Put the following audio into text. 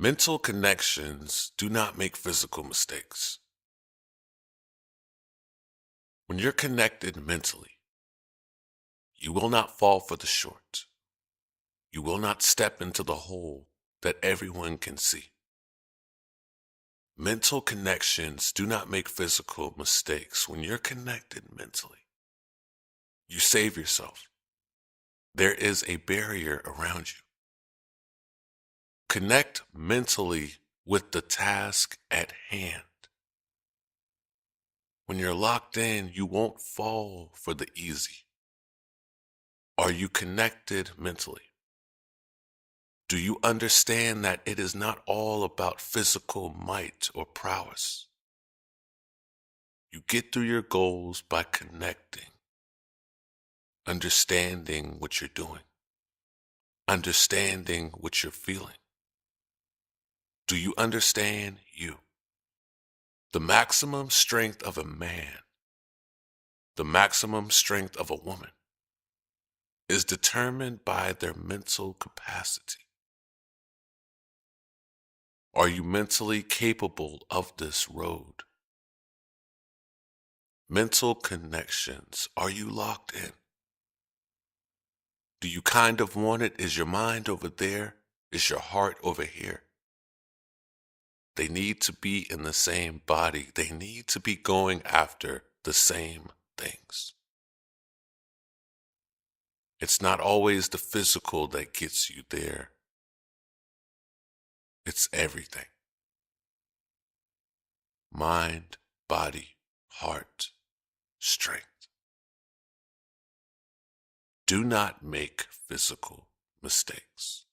Mental connections do not make physical mistakes. When you're connected mentally, you will not fall for the short. You will not step into the hole that everyone can see. Mental connections do not make physical mistakes. When you're connected mentally, you save yourself. There is a barrier around you. Connect mentally with the task at hand. When you're locked in, you won't fall for the easy. Are you connected mentally? Do you understand that it is not all about physical might or prowess? You get through your goals by connecting, understanding what you're doing, understanding what you're feeling. Do you understand you? The maximum strength of a man, the maximum strength of a woman, is determined by their mental capacity. Are you mentally capable of this road? Mental connections. Are you locked in? Do you kind of want it? Is your mind over there? Is your heart over here? They need to be in the same body. They need to be going after the same things. It's not always the physical that gets you there. It's everything. Mind, body, heart, strength. Do not make physical mistakes.